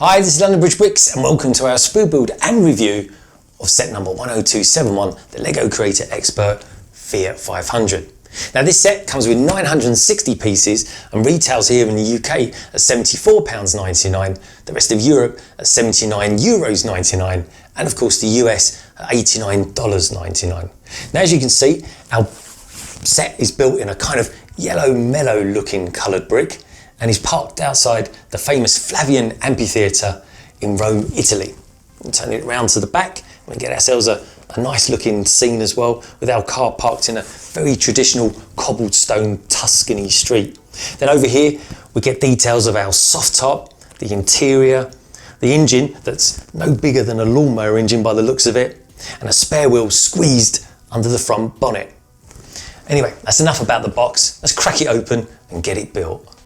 Hi, this is London Bridge Bricks and welcome to our sprue build and review of set number 10271, the LEGO Creator Expert Fiat 500. Now this set comes with 960 pieces and retails here in the UK at £74.99, the rest of Europe at €79.99 and of course the US at $89.99. Now as you can see, our set is built in a kind of yellow mellow looking coloured brick and is parked outside the famous Flavian Amphitheatre in Rome, Italy. We'll turn it around to the back and we get ourselves a nice looking scene as well, with our car parked in a very traditional cobblestone Tuscany street. Then over here we get details of our soft top, the interior, the engine that's no bigger than a lawnmower engine by the looks of it, and a spare wheel squeezed under the front bonnet. Anyway, that's enough about the box. Let's crack it open and get it built.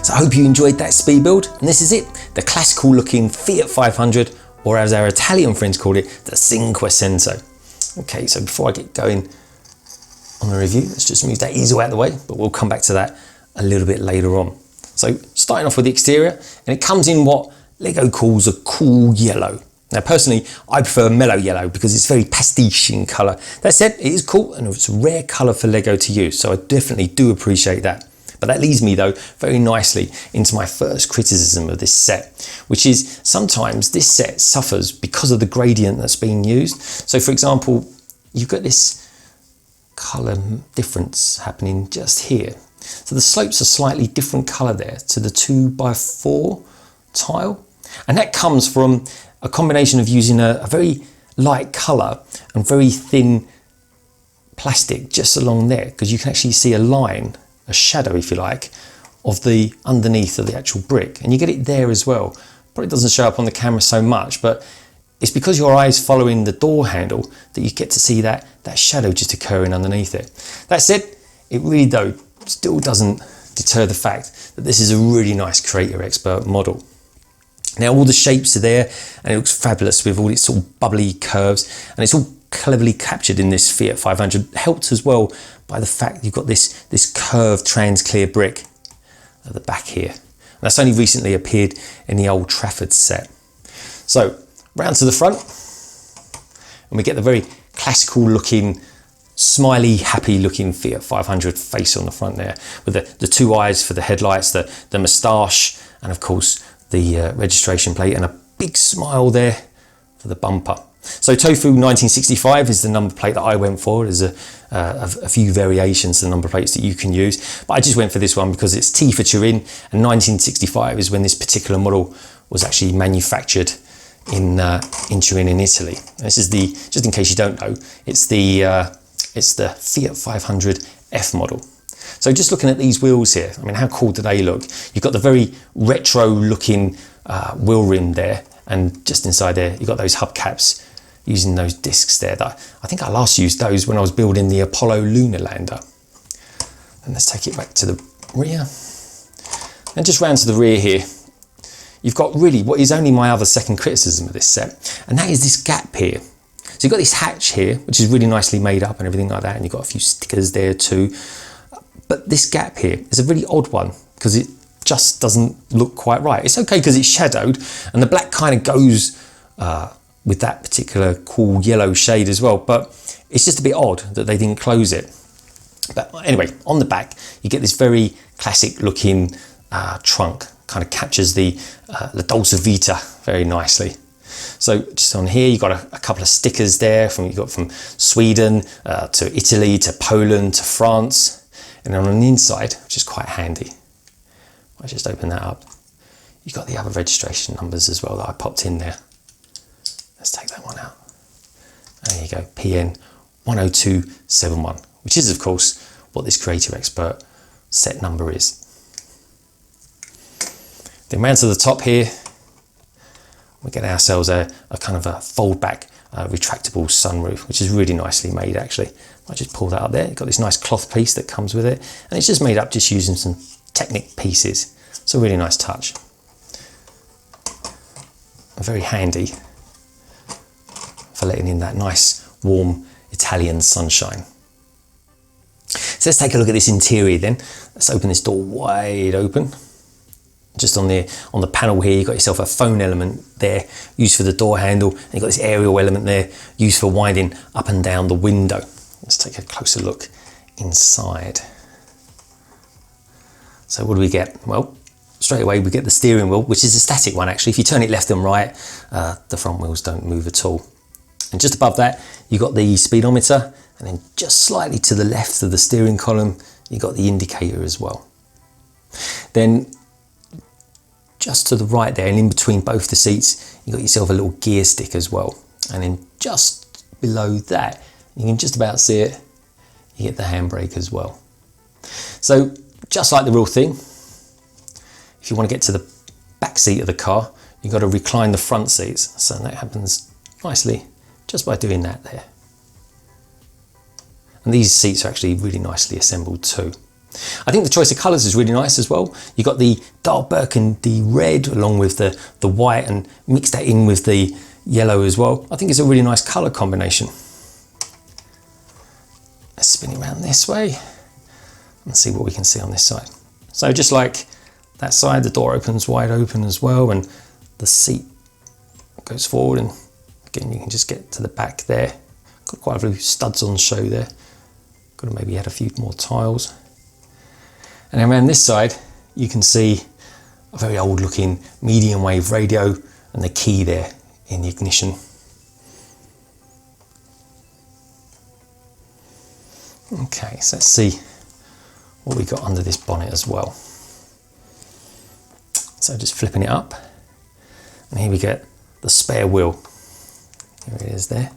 So I hope you enjoyed that speed build, and this is it, the classical looking Fiat 500, or as our Italian friends called it, the Cinquecento. Okay, so before I get going on the review, let's just move that easel out of the way, but we'll come back to that a little bit later on. So starting off with the exterior, and it comes in what LEGO calls a cool yellow. Now personally, I prefer mellow yellow because it's very pastiche in colour. That said, it is cool and it's a rare colour for LEGO to use, so I definitely do appreciate that. But that leads me though very nicely into my first criticism of this set, which is sometimes this set suffers because of the gradient that's being used. So for example, you've got this colour difference happening just here. So the slopes are slightly different colour there to the 2x4 tile. And that comes from a combination of using a very light colour and very thin plastic just along there, because you can actually see a line, a shadow if you like, of the underneath of the actual brick, and you get it there as well. Probably doesn't show up on the camera so much, but it's because your eye's following the door handle that you get to see that shadow just occurring underneath it. That said, it really though still doesn't deter the fact that this is a really nice Creator Expert model. Now all the shapes are there and it looks fabulous with all its sort of bubbly curves, and it's all cleverly captured in this Fiat 500, helped as well by the fact you've got this curved trans clear brick at the back here. And that's only recently appeared in the Old Trafford set. So round to the front, and we get the very classical looking, smiley, happy looking Fiat 500 face on the front there, with the two eyes for the headlights, the moustache, and of course the registration plate, and a big smile there for the bumper. So Tofu 1965 is the number plate that I went for. There's a few variations to the number plates that you can use, but I just went for this one because it's T for Turin, and 1965 is when this particular model was actually manufactured in Turin in Italy. And this is the, just in case you don't know, it's the Fiat 500 F model. So just looking at these wheels here, I mean, how cool do they look? You've got the very retro looking wheel rim there, and just inside there you've got those hubcaps using those discs there. That I think I last used those when I was building the Apollo lunar lander. And let's take it back to the rear. And just round to the rear here, you've got really what is only my other second criticism of this set, and that is this gap here. So you've got this hatch here, which is really nicely made up and everything like that, and you've got a few stickers there too. But this gap here is a really odd one because it just doesn't look quite right. It's okay because it's shadowed, and the black kind of goes with that particular cool yellow shade as well, but it's just a bit odd that they didn't close it. But anyway, on the back you get this very classic looking trunk, kind of captures the Dolce Vita very nicely. So just on here you've got a couple of stickers there from Sweden to Italy to Poland to France. And on the inside, which is quite handy, I just open that up, you've got the other registration numbers as well that I popped in there. Let's take that one out. There you go, PN 10271, which is of course what this Creator Expert set number is. Then round to the top here, we get ourselves a kind of a fold back retractable sunroof, which is really nicely made actually. I just pull that up there. You've got this nice cloth piece that comes with it, and it's just made up just using some Technic pieces. It's a really nice touch. Very handy for letting in that nice warm Italian sunshine. So let's take a look at this interior then. Let's open this door wide open. Just on the panel here, you've got yourself a phone element there used for the door handle, and you've got this aerial element there used for winding up and down the window. Let's take a closer look inside. So what do we get? Well, straight away we get the steering wheel, which is a static one actually. If you turn it left and right, the front wheels don't move at all. And just above that, you've got the speedometer, and then just slightly to the left of the steering column, you've got the indicator as well. Then just to the right there, and in between both the seats, you've got yourself a little gear stick as well. And then just below that, you can just about see it, you get the handbrake as well. So just like the real thing, if you want to get to the back seat of the car, you've got to recline the front seats. So that happens nicely just by doing that there. And these seats are actually really nicely assembled too. I think the choice of colours is really nice as well. You've got the dark burgundy red along with the white, and mix that in with the yellow as well. I think it's a really nice colour combination. Let's spin it around this way and see what we can see on this side. So just like that side, the door opens wide open as well, and the seat goes forward, and again you can just get to the back there. Got quite a few studs on show there. Could have maybe had a few more tiles. And then around this side you can see a very old looking medium wave radio and the key there in the ignition. Okay, so let's see what we got under this bonnet as well. So just flipping it up, and here we get the spare wheel. Here it is there.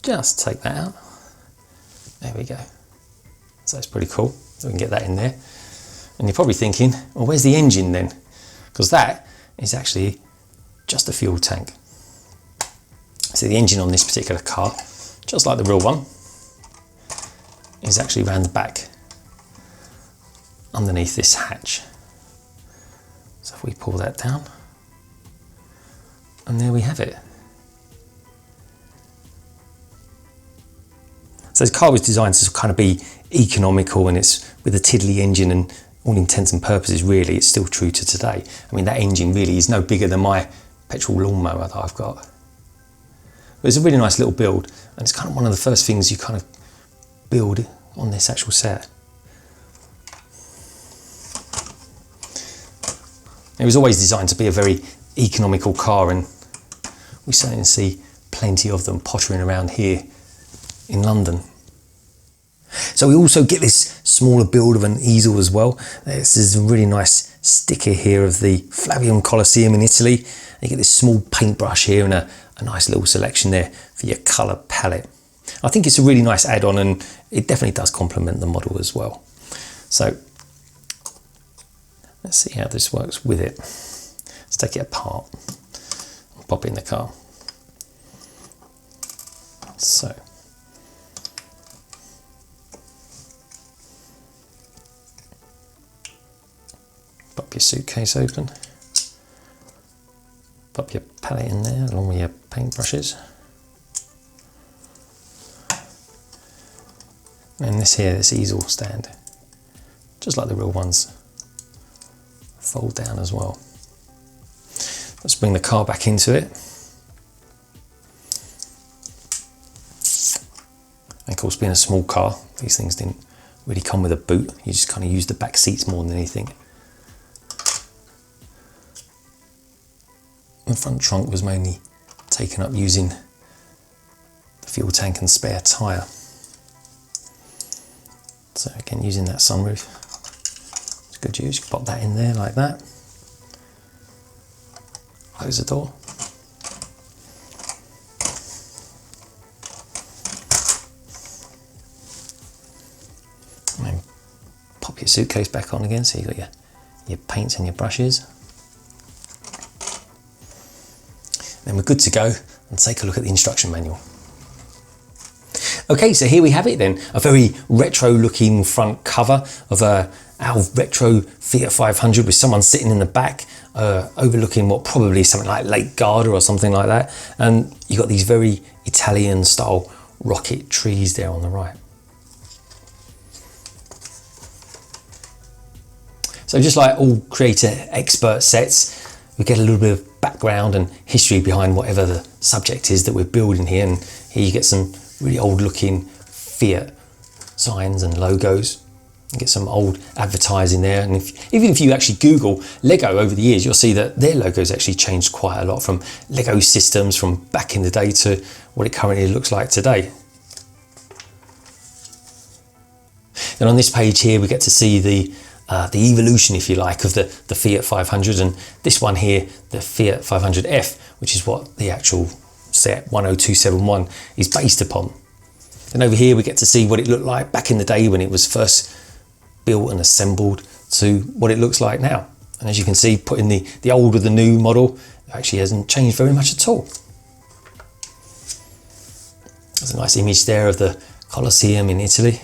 Just take that out. There we go. So it's pretty cool. So we can get that in there. And you're probably thinking, well, where's the engine then? Because that is actually just a fuel tank. So the engine on this particular car, just like the real one, is actually around the back underneath this hatch. So if we pull that down, and there we have it. So this car was designed to kind of be economical, and it's with a tiddly engine, and all intents and purposes really it's still true to today. I mean, that engine really is no bigger than my petrol lawnmower that I've got. But it's a really nice little build, and it's kind of one of the first things you kind of build on this actual set. It was always designed to be a very economical car, and we certainly see plenty of them pottering around here in London. So we also get this smaller build of an easel as well. This is a really nice sticker here of the Flavium Colosseum in Italy. And you get this small paintbrush here, and a nice little selection there for your colour palette. I think it's a really nice add-on, and it definitely does complement the model as well. So let's see how this works with it. Let's take it apart and pop it in the car. So pop your suitcase open, pop your palette in there along with your paintbrushes. And this easel stand, just like the real ones, fold down as well. Let's bring the car back into it. And of course, being a small car, these things didn't really come with a boot. You just kind of use the back seats more than anything. The front trunk was mainly taken up using the fuel tank and spare tyre. So again, using that sunroof, it's good use. You can pop that in there like that. Close the door. And then pop your suitcase back on again, so you've got your paints and your brushes. Then we're good to go and take a look at the instruction manual. Okay, so here we have it then, a very retro looking front cover of our retro Fiat 500 with someone sitting in the back overlooking what probably is something like Lake Garda or something like that. And you've got these very Italian style rocket trees there on the right. So just like all Creator Expert sets, we get a little bit of background and history behind whatever the subject is that we're building here. And here you get some really old looking Fiat signs and logos. You get some old advertising there, and even if you actually Google Lego over the years, you'll see that their logos actually changed quite a lot from Lego systems from back in the day to what it currently looks like today. And on this page here we get to see the evolution, if you like, of the Fiat 500, and this one here, the Fiat 500F, which is what the actual set 10271 is based upon. And over here we get to see what it looked like back in the day when it was first built and assembled to what it looks like now. And as you can see, putting the old with the new model actually hasn't changed very much at all. There's a nice image there of the Colosseum in Italy.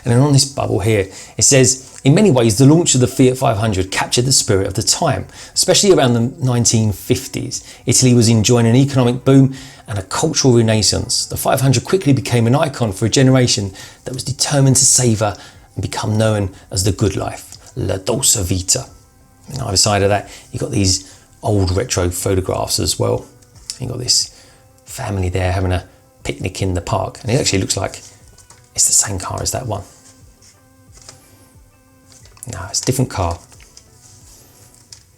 And then on this bubble here, it says, in many ways, the launch of the Fiat 500 captured the spirit of the time, especially around the 1950s. Italy was enjoying an economic boom and a cultural renaissance. The 500 quickly became an icon for a generation that was determined to savour and become known as the good life, la dolce vita. On either side of that, you've got these old retro photographs as well. You've got this family there having a picnic in the park, and it actually looks like it's the same car as that one. No, it's a different car,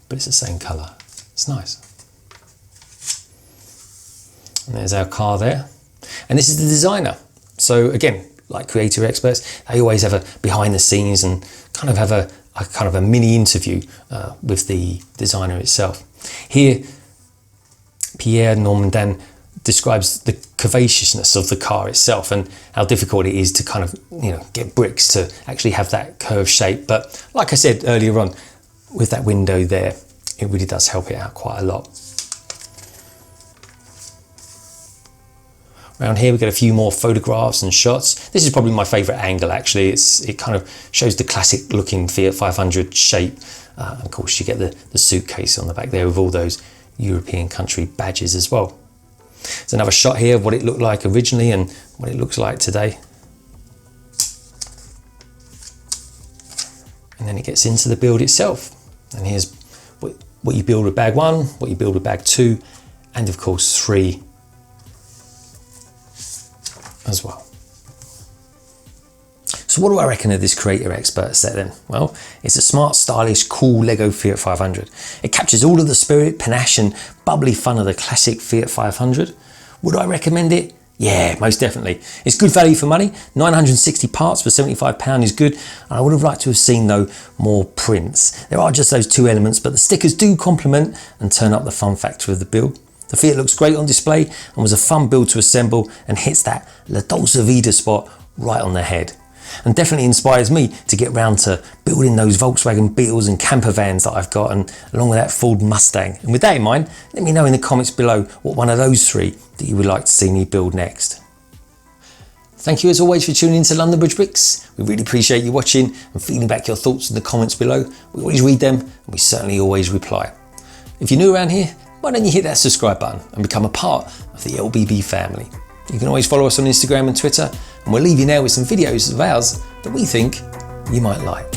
but it's the same colour. It's nice. And there's our car there. And this is the designer. So again, like creator experts, they always have a behind the scenes and kind of have a mini interview with the designer itself. Here, Pierre Normandin describes the curvaceousness of the car itself and how difficult it is to kind of, get bricks to actually have that curved shape. But like I said earlier on, with that window there, it really does help it out quite a lot. Around here, we get a few more photographs and shots. This is probably my favorite angle, actually. It kind of shows the classic looking Fiat 500 shape. Of course, you get the suitcase on the back there with all those European country badges as well. There's another shot here of what it looked like originally and what it looks like today. And then it gets into the build itself. And here's what you build with bag 1, what you build with bag 2, and of course 3 as well. So what do I reckon of this creator expert set then? Well, it's a smart, stylish, cool Lego Fiat 500. It captures all of the spirit, panache and bubbly fun of the classic Fiat 500. Would I recommend it? Yeah, most definitely. It's good value for money. 960 parts for £75 is good. And I would have liked to have seen though more prints. There are just those 2 elements, but the stickers do complement and turn up the fun factor of the build. The Fiat looks great on display and was a fun build to assemble and hits that La Dolce Vita spot right on the head. And definitely inspires me to get round to building those Volkswagen Beetles and camper vans that I've got, and along with that Ford Mustang. And with that in mind, let me know in the comments below what one of those 3 that you would like to see me build next. Thank you as always for tuning in to London Bridge Bricks. We really appreciate you watching and feeding back your thoughts in the comments below. We always read them and we certainly always reply. If you're new around here, why don't you hit that subscribe button and become a part of the LBB family. You can always follow us on Instagram and Twitter, and we'll leave you now with some videos of ours that we think you might like.